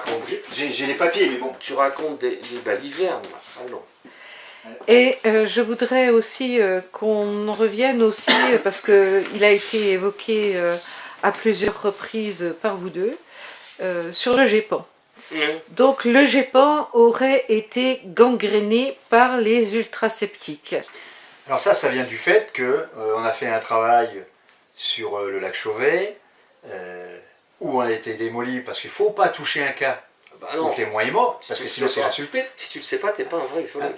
racontes. J'ai les papiers, mais bon. Tu racontes des balivernes, là. Ah non. Et je voudrais aussi qu'on en revienne aussi, parce qu'il a été évoqué à plusieurs reprises par vous deux, sur le GEPAN. Donc le GEPAN aurait été gangréné par les ultrasceptiques. Alors ça vient du fait qu'on a fait un travail sur le lac Chauvet, où on a été démoli parce qu'il ne faut pas toucher un cas où le témoin est mort, parce que sinon c'est insulté. Si tu ne le sais pas, tu n'es pas un vrai ufologue.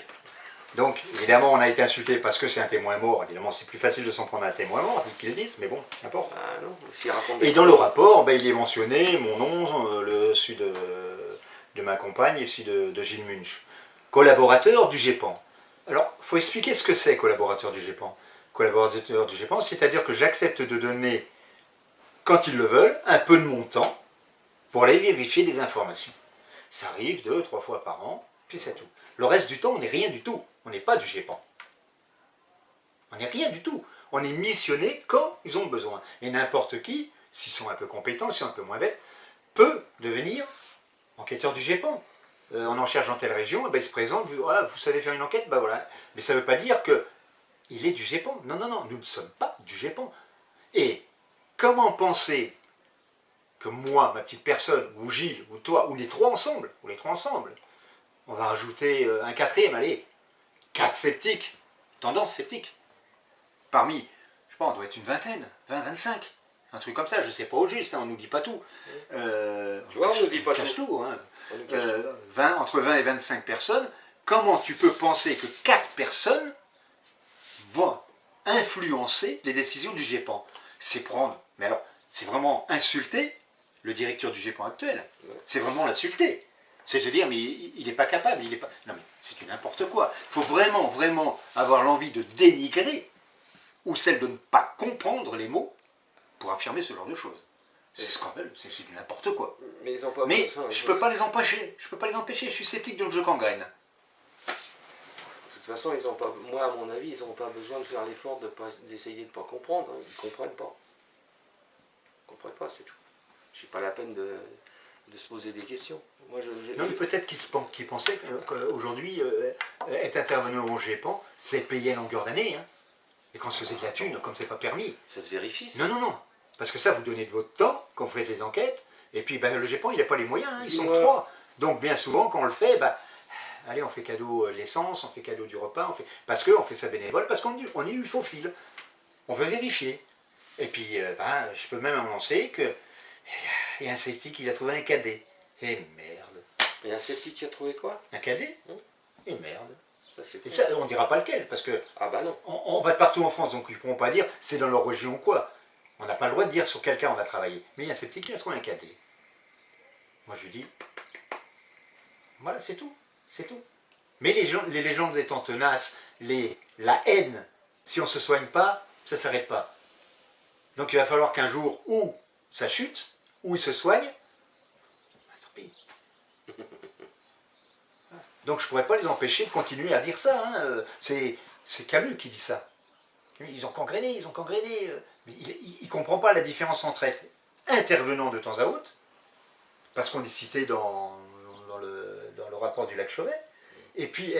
Donc évidemment on a été insulté parce que c'est un témoin mort, évidemment c'est plus facile de s'en prendre à un témoin mort qu'ils le disent, mais bon, n'importe. Ah non, s'il raconte Et dans le rapport, il est mentionné mon nom, celui de ma compagne et celui de Gilles Munch, collaborateur du GEPAN. Alors, il faut expliquer ce que c'est collaborateur du GEPAN. Collaborateur du GEPAN, c'est-à-dire que j'accepte de donner, quand ils le veulent, un peu de mon temps pour aller vérifier des informations. Ça arrive 2-3 fois par an, puis c'est tout. Le reste du temps, on n'est rien du tout. On n'est pas du GEPAN. On n'est rien du tout. On est missionné quand ils ont besoin. Et n'importe qui, s'ils sont un peu compétents, s'ils sont un peu moins bêtes, peut devenir enquêteur du GEPAN. On en cherche dans telle région, il se présente, vous savez faire une enquête, voilà. Mais ça ne veut pas dire qu'il est du GEPAN. Non, non, non, nous ne sommes pas du GEPAN. Et comment penser que moi, ma petite personne, ou Gilles, ou toi, ou les trois ensemble, on va rajouter un quatrième, allez, 4 sceptiques, tendance sceptique. Parmi, je sais pas, on doit être une vingtaine, 20, 25. Un truc comme ça, je ne sais pas au juste, on ne nous dit pas tout. On nous dit pas cache tout. Hein. Entre 20 et 25 personnes, comment tu peux penser que 4 personnes vont influencer les décisions du GEPAN? C'est prendre, mais alors, c'est vraiment insulter le directeur du GEPAN actuel. C'est vraiment l'insulter. C'est de dire, mais il n'est pas capable, il est pas... Non mais, c'est du n'importe quoi. Il faut vraiment, vraiment avoir l'envie de dénigrer, ou celle de ne pas comprendre les mots, pour affirmer ce genre de choses. C'est scandaleux, c'est du n'importe quoi. Mais ils ont pas mais besoin, je ne peux pas les empêcher, je suis sceptique donc je gangrène. De toute façon, ils ont pas, moi à mon avis, ils n'ont pas besoin de faire l'effort d'essayer de ne pas comprendre, hein. Ils ne comprennent pas. Ils ne comprennent pas, c'est tout. Je n'ai pas la peine de se poser des questions. Moi, non, mais peut-être qu'ils pensaient qu'aujourd'hui, être intervenant au GEPAN, c'est payer à longueur d'année. Hein. Et quand on se faisait de la thune, comme c'est pas permis. Ça se vérifie, ça. Non, non, non. Parce que ça, vous donnez de votre temps quand vous faites les enquêtes. Et puis, le GEPAN, il n'a pas les moyens. Hein, ils sont 3. Donc, bien souvent, quand on le fait, allez, on fait cadeau l'essence, on fait cadeau du repas. Parce qu'on fait ça bénévole, parce qu'on est ufophile. On veut vérifier. Et puis, je peux même annoncer qu'il y a un sceptique qui a trouvé un cadet. Et merde. Il y a un sceptique qui a trouvé quoi? Un cadet. Et merde. Ça, et ça, on ne dira pas lequel, parce que non. On va partout en France, donc ils ne pourront pas dire c'est dans leur région ou quoi. On n'a pas le droit de dire sur quel cas on a travaillé. Mais il y a un sceptique qui a trouvé un cadet. Moi je lui dis, voilà, c'est tout. C'est tout. Mais les légendes étant tenaces, la haine, si on ne se soigne pas, ça ne s'arrête pas. Donc il va falloir qu'un jour, où ça chute, où il se soigne, tant pis. Donc je ne pourrais pas les empêcher de continuer à dire ça. Hein. C'est Camus qui dit ça. Ils ont gangréné, ils ont gangréné. Mais il ne comprend pas la différence entre être intervenant de temps à autre, parce qu'on est cité dans le rapport du lac Chauvet, et puis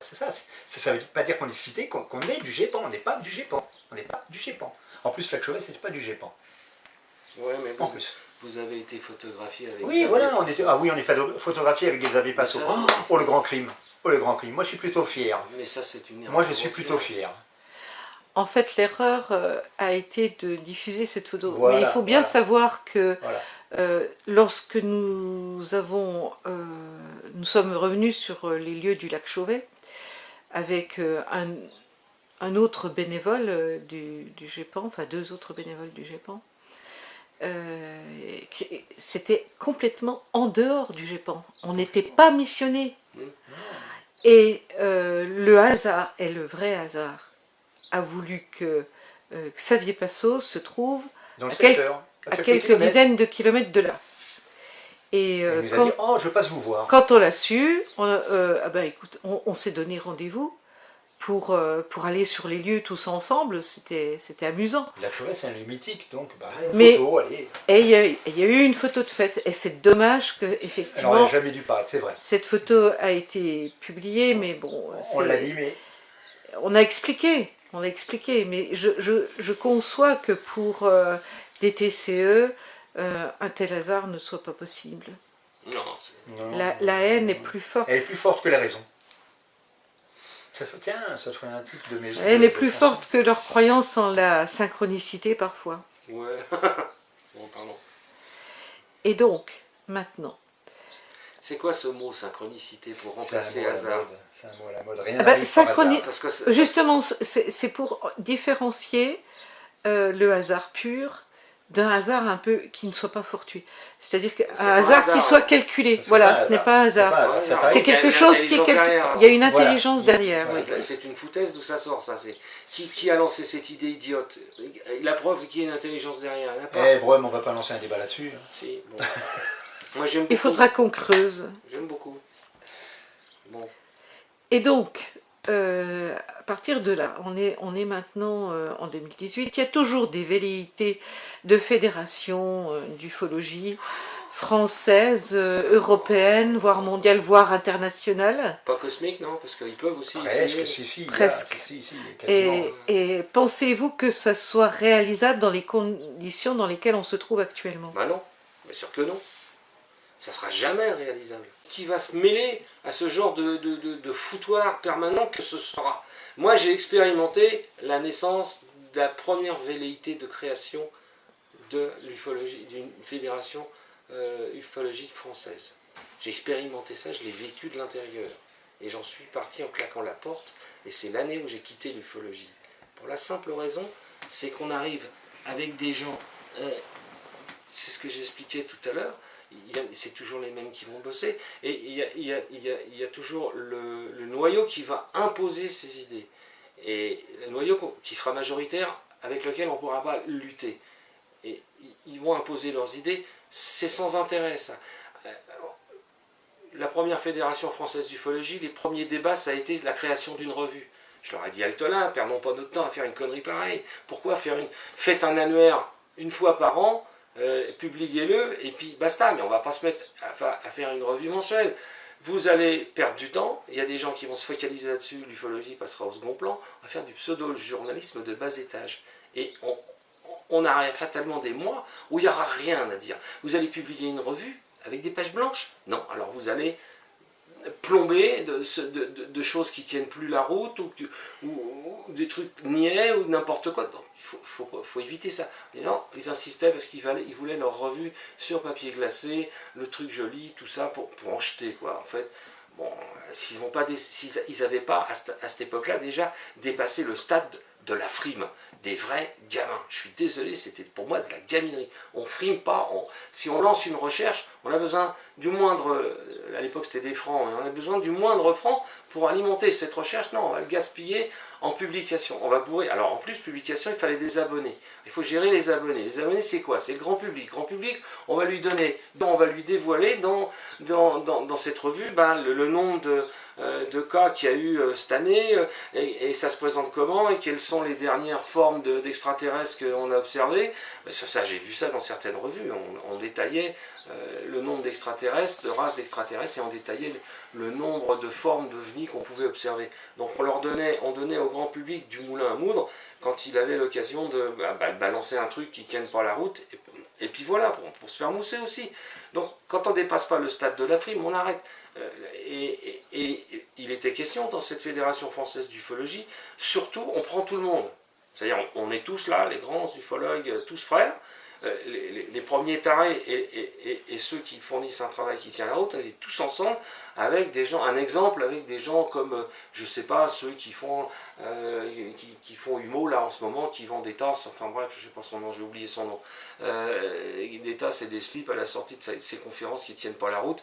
c'est ça. Ça ne veut pas dire qu'on est cité, qu'on est du GEPAN. On n'est pas du GEPAN. On n'est pas du GEPAN. En plus, le lac Chauvet, ce n'est pas du GEPAN. Oui, mais vous avez été photographié avec... Oui, voilà, on est photographié avec Xavier Passot. Oh, le grand crime. Oh, le grand crime. Moi, je suis plutôt fier. Mais ça, c'est une erreur. Moi, je suis plutôt fier. En fait, l'erreur a été de diffuser cette photo. Voilà, mais il faut bien savoir que lorsque nous sommes revenus sur les lieux du lac Chauvet, avec un autre bénévole du GEPAN, enfin 2 autres bénévoles du GEPAN, c'était complètement en dehors du GEPAN. On n'était pas missionnés. Et le hasard, et le vrai hasard, a voulu que Xavier Passot se trouve à quelques dizaines de kilomètres de là. Et il nous a dit, oh, je passe vous voir. Quand on l'a su, écoute, on s'est donné rendez-vous pour aller sur les lieux tous ensemble, c'était amusant. La Chorée, c'est un lieu mythique, donc Mais, photo, allez. Et il y a eu une photo de fête, et c'est dommage que, effectivement, alors elle n'a jamais dû paraître, c'est vrai. Cette photo a été publiée, mais bon... On l'a dit, mais... On a expliqué, mais je conçois que pour des TCE, un tel hasard ne soit pas possible. Non, la haine est plus forte. Elle est plus forte que la raison. Tiens, ça te ferait un titre de maison. Elle est plus forte que leur croyance en la synchronicité parfois. Ouais, bon, pardon. Et donc, maintenant... C'est quoi ce mot synchronicité pour remplacer hasard? C'est un mot à la mode, rien n'arrive par hasard. Justement, c'est pour différencier le hasard pur d'un hasard un peu qui ne soit pas fortuit. C'est-à-dire qu'un hasard qui soit calculé. Voilà, ce n'est pas un hasard. C'est quelque chose qui est calculé. Il y a une intelligence derrière. C'est une foutaise d'où ça sort, ça. Qui a lancé cette idée idiote? La preuve qu'il y a une intelligence derrière. Eh, Brome, on va pas lancer un débat là-dessus. Si, bon. Moi, j'aime beaucoup. Il faudra qu'on creuse. J'aime beaucoup. Bon. Et donc, à partir de là, on est maintenant en 2018, il y a toujours des velléités de fédération d'ufologie française, européenne, voire mondiale, voire internationale. Pas cosmique, non? Parce qu'ils peuvent aussi presque, essayer. Presque. Et pensez-vous que ça soit réalisable dans les conditions dans lesquelles on se trouve actuellement? Bah non, bien sûr que non. Ça sera jamais réalisable. Qui va se mêler à ce genre de foutoir permanent que ce sera? Moi, j'ai expérimenté la naissance de la première velléité de création de l'ufologie, d'une fédération ufologique française. J'ai expérimenté ça, je l'ai vécu de l'intérieur. Et j'en suis parti en claquant la porte, et c'est l'année où j'ai quitté l'ufologie. Pour la simple raison, c'est qu'on arrive avec des gens, c'est ce que j'expliquais tout à l'heure, c'est toujours les mêmes qui vont bosser, et il y a toujours le noyau qui va imposer ses idées. Et le noyau qui sera majoritaire, avec lequel on ne pourra pas lutter. Et ils vont imposer leurs idées, c'est sans intérêt ça. La première fédération française d'ufologie, les premiers débats, ça a été la création d'une revue. Je leur ai dit, halte-là, perdons pas notre temps à faire une connerie pareille. Pourquoi faites un annuaire une fois par an, publiez-le, et puis basta, mais on ne va pas se mettre à faire une revue mensuelle. Vous allez perdre du temps, il y a des gens qui vont se focaliser là-dessus, l'ufologie passera au second plan, on va faire du pseudo-journalisme de bas étage. Et on a fatalement des mois où il n'y aura rien à dire. Vous allez publier une revue avec des pages blanches? Non, alors vous allez plomber de choses qui tiennent plus la route, ou des trucs niais, ou n'importe quoi. Donc, il faut éviter ça. Et non, ils insistaient parce qu'ils voulaient leur revue sur papier glacé, le truc joli, tout ça, pour en jeter, quoi, en fait. Bon, s'ils n'avaient pas, à cette époque-là, déjà dépassé le stade de la frime, des vrais gamins. Je suis désolé, c'était pour moi de la gaminerie. On frime pas, si on lance une recherche, on a besoin du moindre, à l'époque c'était des francs, mais on a besoin du moindre franc pour alimenter cette recherche. Non, on va le gaspiller en publication. On va bourrer. Alors en plus, publication, il fallait des abonnés. Il faut gérer les abonnés. Les abonnés, c'est quoi? C'est le grand public. Grand public, on va lui donner, on va lui dévoiler dans cette revue le nombre de cas qu'il y a eu cette année, et ça se présente comment, et quelles sont les dernières formes d'extraterrestres qu'on a observées. Ça, j'ai vu ça dans certaines revues. On détaillait le nombre d'extraterrestres, de races d'extraterrestres, et on détaillait le nombre de formes d'ovnis qu'on pouvait observer. Donc on donnait au grand public du moulin à moudre quand il avait l'occasion de balancer un truc qui ne tienne pas la route, et puis voilà, pour se faire mousser aussi. Donc quand on ne dépasse pas le stade de la frime, on arrête. Et il était question dans cette fédération française d'ufologie, surtout on prend tout le monde. C'est-à-dire on est tous là, les grands ufologues, tous frères, les premiers tarés et ceux qui fournissent un travail qui tient la route, on est tous ensemble avec des gens, un exemple avec des gens comme, je sais pas, ceux qui font Humo là en ce moment, qui vendent des tasses, enfin bref, je sais pas son nom, j'ai oublié son nom, des tasses et des slips à la sortie de ces conférences qui tiennent pas la route.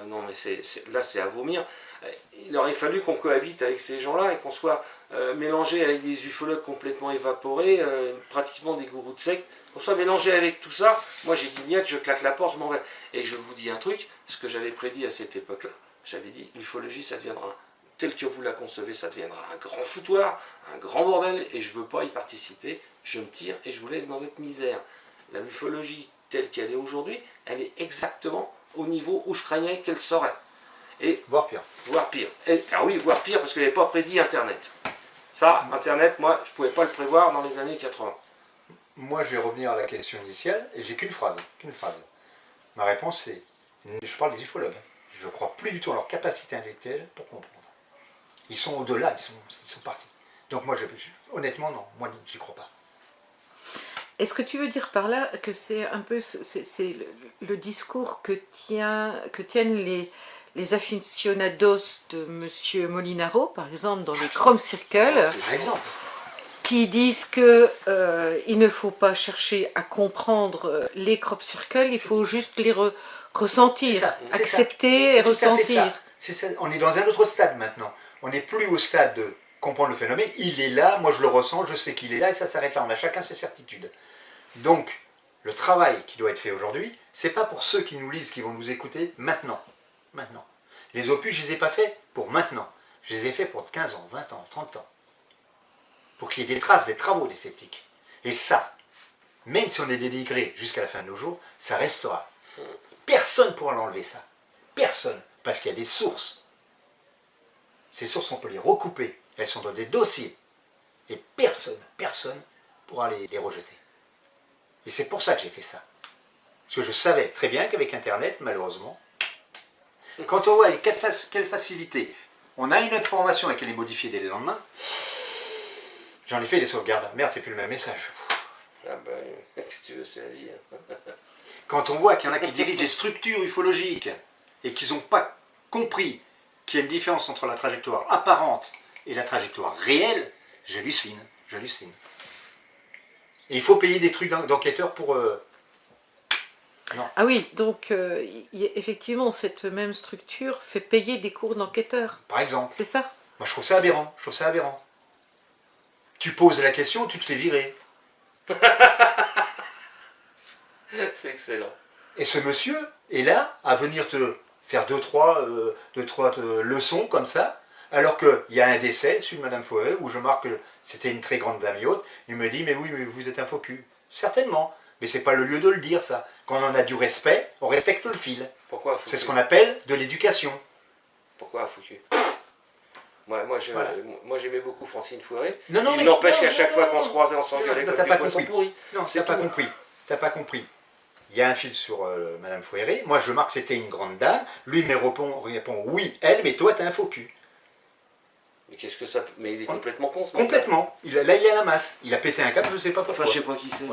Non mais là c'est à vomir. Il aurait fallu qu'on cohabite avec ces gens-là et qu'on soit mélangé avec des ufologues complètement évaporés, pratiquement des gourous de secte, qu'on soit mélangé avec tout ça. Moi j'ai dit niet, je claque la porte, je m'en vais. Et je vous dis un truc, ce que j'avais prédit à cette époque-là, j'avais dit l'ufologie ça deviendra tel que vous la concevez, ça deviendra un grand foutoir, un grand bordel, et je ne veux pas y participer, je me tire et je vous laisse dans votre misère. La ufologie telle qu'elle est aujourd'hui, elle est exactement au niveau où je craignais qu'elle serait. Et voire pire. Voire pire. Ah oui, voire pire, parce que je n'avais pas prédit Internet. Ça, Internet, moi, je ne pouvais pas le prévoir dans les années 80. Moi, je vais revenir à la question initiale, et j'ai qu'une phrase. Ma réponse c'est, je parle des ufologues, je ne crois plus du tout à leur capacité intellectuelle pour comprendre. Ils sont au-delà, ils sont partis. Donc moi, honnêtement, non, moi, j'y crois pas. Est-ce que tu veux dire par là que c'est un peu le discours que tiennent les aficionados de M. Molinaro, par exemple, dans les Chrome Circle, par exemple, qui disent qu'il ne faut pas chercher à comprendre les Crop Circle, il faut juste les ressentir, accepter et ressentir. C'est ça. On est dans un autre stade maintenant. On n'est plus au stade de comprendre le phénomène. Il est là, moi je le ressens, je sais qu'il est là, et ça s'arrête là. On a chacun ses certitudes. Donc, le travail qui doit être fait aujourd'hui, c'est pas pour ceux qui nous lisent, qui vont nous écouter maintenant. Maintenant. Les opus, je les ai pas faits pour maintenant. Je les ai faits pour 15 ans, 20 ans, 30 ans. Pour qu'il y ait des traces, des travaux des sceptiques. Et ça, même si on est dénigré jusqu'à la fin de nos jours, ça restera. Personne ne pourra l'enlever, ça. Personne. Parce qu'il y a des sources. Ces sources, on peut les recouper. Elles sont dans des dossiers. Et personne pourra les rejeter. Et c'est pour ça que j'ai fait ça. Parce que je savais très bien qu'avec Internet, malheureusement, quand on voit avec quelle facilité on a une information et qu'elle est modifiée dès le lendemain, j'en ai fait des sauvegardes. Merde, c'est plus le même message. Ah ben, si tu veux, c'est la vie. Quand on voit qu'il y en a qui dirigent des structures ufologiques et qu'ils n'ont pas compris qu'il y a une différence entre la trajectoire apparente et la trajectoire réelle, j'hallucine. Et il faut payer des trucs d'enquêteurs pour... Non. Ah oui, donc effectivement, cette même structure fait payer des cours d'enquêteurs. Par exemple. C'est ça. Moi, je trouve ça aberrant. Tu poses la question, tu te fais virer. C'est excellent. Et ce monsieur est là à venir te faire deux, trois leçons comme ça, alors qu'il y a un décès, celui de Madame Fouet, où je marque que c'était une très grande dame et autre. Il me dit, mais oui, mais vous êtes un faux cul. Certainement. Mais c'est pas le lieu de le dire, ça. Quand on a du respect, on respecte le fil. Pourquoi c'est ce qu'on appelle de l'éducation. Pourquoi Foucu? Moi j'aimais beaucoup Francine Fouéré. Non, il n'empêche qu'à chaque fois qu'on se croisait, on s'engueulait comme des poissons pourris. Non, t'as pas compris. T'as pas compris. Il y a un fil sur Madame Fouéré. Moi, je marque que c'était une grande dame. Lui me répond oui, elle, mais toi, t'es un faux cul. Mais qu'est-ce que ça... Mais il est complètement con, ce complètement. Là, il est à la masse. Il a pété un câble, je sais pas pourquoi. Enfin, je sais pas qui c'est.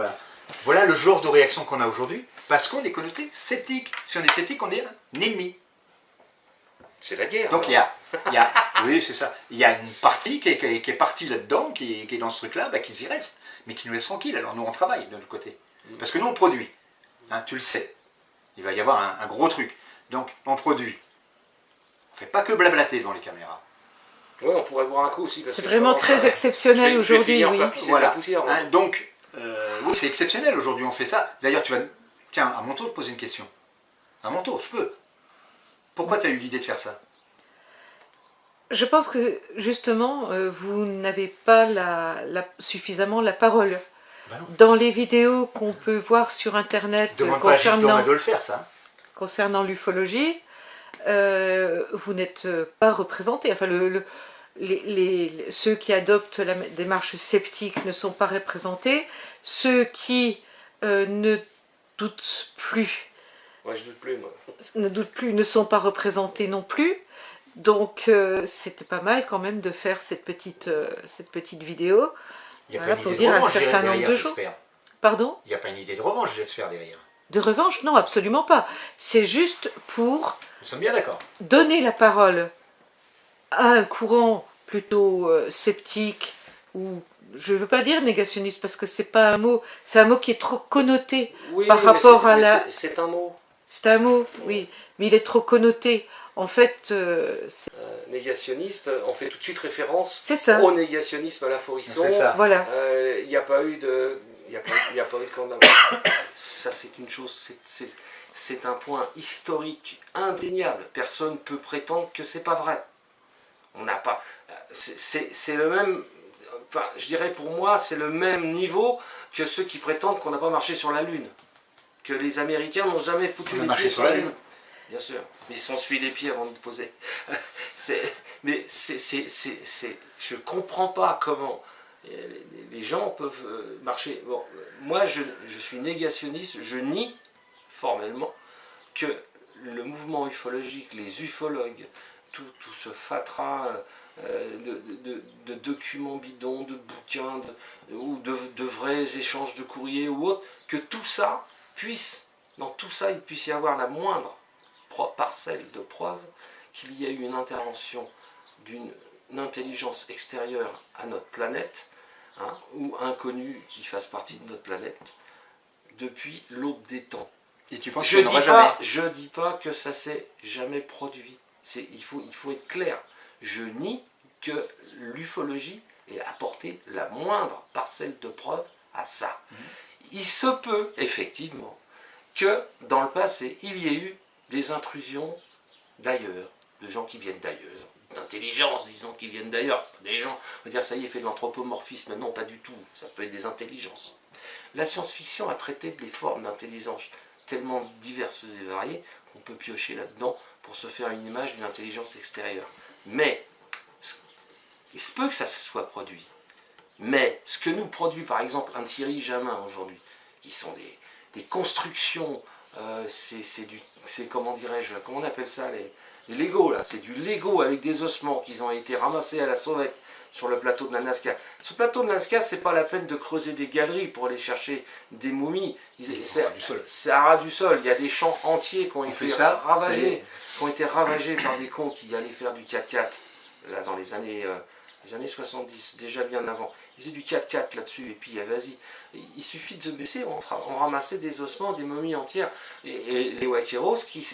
Voilà le genre de réaction qu'on a aujourd'hui, parce qu'on est connoté sceptique. Si on est sceptique, on est un ennemi. C'est la guerre. Donc il y a oui, c'est ça. Il y a une partie qui est partie là-dedans, qui est dans ce truc-là, bah, qui y reste, mais qui nous laisse tranquille. Alors nous, on travaille de notre côté. Parce que nous, on produit. Hein, tu le sais. Il va y avoir un gros truc. Donc, on produit. On ne fait pas que blablater devant les caméras. Oui, on pourrait boire un coup aussi. C'est vraiment très exceptionnel aujourd'hui, oui. Voilà. Poussière, hein, donc, oui, c'est exceptionnel aujourd'hui, on fait ça. D'ailleurs, tu vas... Tiens, à mon tour de poser une question. À mon tour, je peux. Pourquoi tu as eu l'idée de faire ça? Je pense que, justement, vous n'avez pas suffisamment la parole. Ben dans les vidéos qu'on peut voir sur Internet concernant l'ufologie, vous n'êtes pas représenté. Enfin, ceux qui adoptent la démarche sceptique ne sont pas représentés. Ceux qui ne doutent plus, moi je doute plus, moi. ne doutent plus, ne sont pas représentés non plus. Donc c'était pas mal quand même de faire cette petite vidéo. Il n'y a pas une idée de revanche derrière, j'espère. Pardon? Il n'y a pas une idée de revanche, j'espère, derrière. De revanche, non, absolument pas. C'est juste pour... Nous sommes bien d'accord. Donner la parole à un courant plutôt sceptique, ou je ne veux pas dire négationniste, parce que c'est pas un mot, c'est un mot qui est trop connoté par rapport à la... C'est un mot. C'est un mot, oui, mais il est trop connoté. En fait, négationniste, on fait tout de suite référence au négationnisme à la Forisson. C'est ça. Voilà. Il n'y a pas eu de... Il n'y a pas eu de condamnation. Ça, c'est une chose, c'est un point historique indéniable. Personne ne peut prétendre que c'est pas vrai. On n'a pas... C'est le même... Enfin, je dirais pour moi, c'est le même niveau que ceux qui prétendent qu'on n'a pas marché sur la Lune. Que les Américains n'ont jamais foutu les pieds sur la Lune. Bien sûr. Mais ils se sont suivis les pieds avant de poser. Mais je comprends pas comment les gens peuvent marcher. Bon, moi, je suis négationniste, je nie formellement que le mouvement ufologique, les ufologues, tout ce fatras de documents bidons, de bouquins, ou de vrais échanges de courriers ou autre, que tout ça puisse, dans tout ça, il puisse y avoir la moindre parcelle de preuve qu'il y a eu une intervention d'une intelligence extérieure à notre planète, hein, ou inconnue qui fasse partie de notre planète, depuis l'aube des temps. Et tu penses je dis pas que ça s'est jamais produit. Il faut être clair. Je nie que l'ufologie ait apporté la moindre parcelle de preuve à ça. Il se peut, effectivement, que dans le passé, il y ait eu des intrusions d'ailleurs, de gens qui viennent d'ailleurs, d'intelligences, disons, qui viennent d'ailleurs. Des gens, on va dire, ça y est, fait de l'anthropomorphisme. Non, pas du tout. Ça peut être des intelligences. La science-fiction a traité des formes d'intelligence tellement diverses et variées qu'on peut piocher là-dedans pour se faire une image d'une intelligence extérieure. Mais, il se peut que ça se soit produit. Mais, ce que nous produit, par exemple, un Thierry Jamin aujourd'hui, qui sont des constructions, c'est comment dirais-je, comment on appelle ça, les Lego, là, c'est du Lego avec des ossements qui ont été ramassés à la sauvette sur le plateau de la Nazca. Sur le plateau de la Nazca, c'est pas la peine de creuser des galeries pour aller chercher des momies. C'est à ras du sol. Il y a des champs entiers qui ont été ravagés par des cons qui allaient faire du 4x4 là, dans les années 70, déjà bien avant. Ils faisaient du 4x4 là-dessus, et puis vas-y, il suffit de se baisser, on ramassait des ossements, des momies entières, et les Wakeros, qui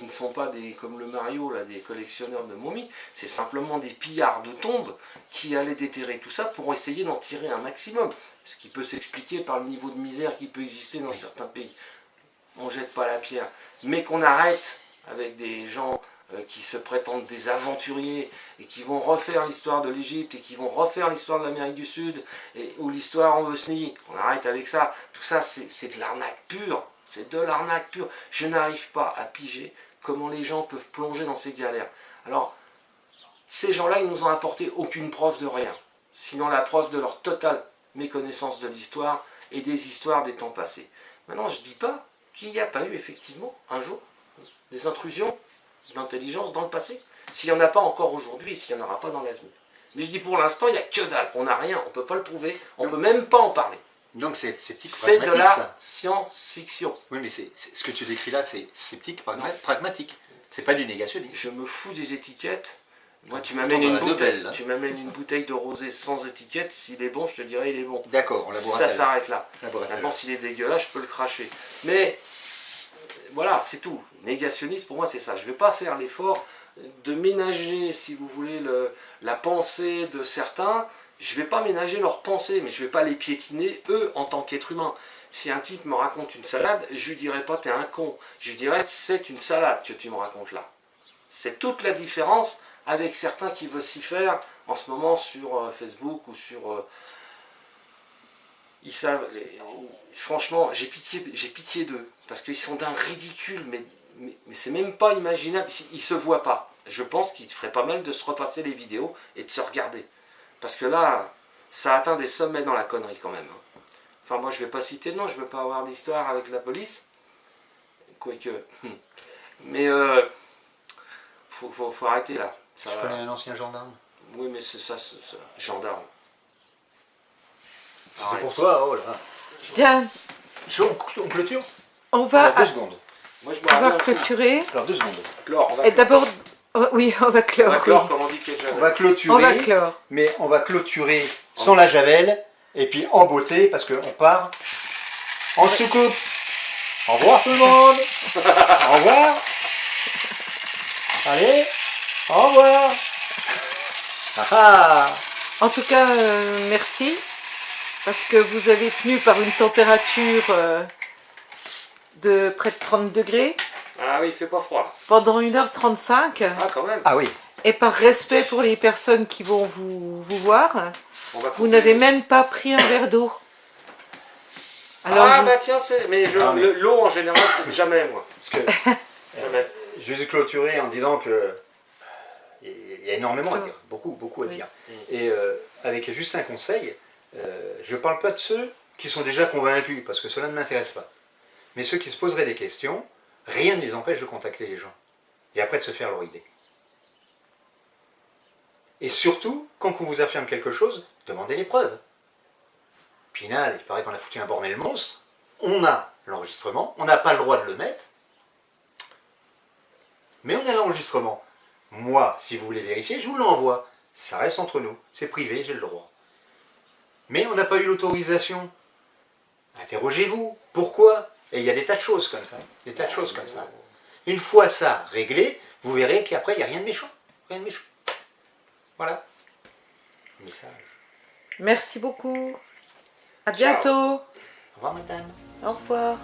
ne sont pas comme le Mario, là, des collectionneurs de momies, c'est simplement des pillards de tombes qui allaient déterrer tout ça pour essayer d'en tirer un maximum, ce qui peut s'expliquer par le niveau de misère qui peut exister dans certains pays. On ne jette pas la pierre, mais qu'on arrête avec des gens qui se prétendent des aventuriers et qui vont refaire l'histoire de l'Égypte et qui vont refaire l'histoire de l'Amérique du Sud ou l'histoire en Bosnie. On arrête avec ça. Tout ça, c'est de l'arnaque pure. C'est de l'arnaque pure. Je n'arrive pas à piger comment les gens peuvent plonger dans ces galères. Alors, ces gens-là, ils nous ont apporté aucune preuve de rien. Sinon la preuve de leur totale méconnaissance de l'histoire et des histoires des temps passés. Maintenant, je ne dis pas qu'il n'y a pas eu effectivement un jour des intrusions d'intelligence dans le passé. S'il n'y en a pas encore aujourd'hui, et s'il n'y en aura pas dans l'avenir. Mais je dis pour l'instant, il n'y a que dalle. On n'a rien, on ne peut pas le prouver, on ne peut même pas en parler. Donc c'est sceptique pragmatique. C'est de la ça. Science-fiction. Oui, mais ce que tu décris là, c'est sceptique pragmatique. C'est pas du négationnisme. Je me fous des étiquettes. Moi, tu m'amènes une bouteille de rosé sans étiquette. S'il est bon, je te dirais il est bon. D'accord, ça s'arrête là. Maintenant, s'il est dégueulasse, je peux le cracher. Mais voilà, c'est tout. Négationniste, pour moi, c'est ça. Je ne vais pas faire l'effort de ménager, si vous voulez, la pensée de certains. Je ne vais pas ménager leur pensée, mais je ne vais pas les piétiner, eux, en tant qu'êtres humains. Si un type me raconte une salade, je ne lui dirai pas « t'es un con ». Je lui dirai « c'est une salade que tu me racontes là ». C'est toute la différence avec certains qui vocifèrent en ce moment sur Facebook ou sur... Ils savent... Franchement, j'ai pitié d'eux, parce qu'ils sont d'un ridicule, mais c'est même pas imaginable. Ils se voient pas. Je pense qu'il ferait pas mal de se repasser les vidéos et de se regarder. Parce que là, ça atteint des sommets dans la connerie quand même. Enfin, moi, je vais pas citer de nom, je veux pas avoir d'histoire avec la police. Quoique... Mais faut arrêter là. Je connais un ancien gendarme. Oui, mais c'est ça, gendarme. C'était pour toi, oh là. Bien. On clôture. On va... Alors, 2 secondes. Moi, on va clôturer. Alors 2 secondes. Clore, et d'abord... Oui, on va clore. On va clore, comme on dit que on va clôturer. On va clore. Mais on va clôturer sans la javel. Et puis en beauté, parce qu'on part en soucoupe. Au revoir tout le monde. Au revoir. Allez, au revoir. En tout cas, merci. Parce que vous avez tenu par une température de près de 30 degrés. Ah oui, il fait pas froid. Pendant 1h35. Ah, quand même. Ah oui. Et par respect pour les personnes qui vont vous voir, vous n'avez même pas pris un verre d'eau. Alors bah tiens, mais l'eau en général, c'est jamais moi. Parce que jamais. Je vais clôturer en disant que il y a énormément à dire, beaucoup à dire. Et avec juste un conseil, je ne parle pas de ceux qui sont déjà convaincus, parce que cela ne m'intéresse pas. Mais ceux qui se poseraient des questions, rien ne les empêche de contacter les gens. Et après de se faire leur idée. Et surtout, quand on vous affirme quelque chose, demandez les preuves. Pinal, il paraît qu'on a foutu un bordel monstre. On a l'enregistrement, on n'a pas le droit de le mettre. Mais on a l'enregistrement. Moi, si vous voulez vérifier, je vous l'envoie. Ça reste entre nous. C'est privé, j'ai le droit. Mais on n'a pas eu l'autorisation. Interrogez-vous. Pourquoi? Et il y a des tas de choses comme ça. Des tas de choses comme ça. Une fois ça réglé, vous verrez qu'après, il n'y a rien de méchant. Rien de méchant. Voilà. Message. Merci beaucoup. À bientôt. Au revoir, madame. Au revoir.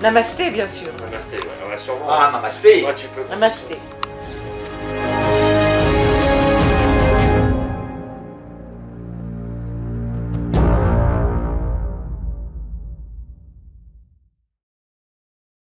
Namasté, bien sûr. Namasté, ouais. Alors, sûrement. Ah, namasté. Ouais, tu peux. Namasté.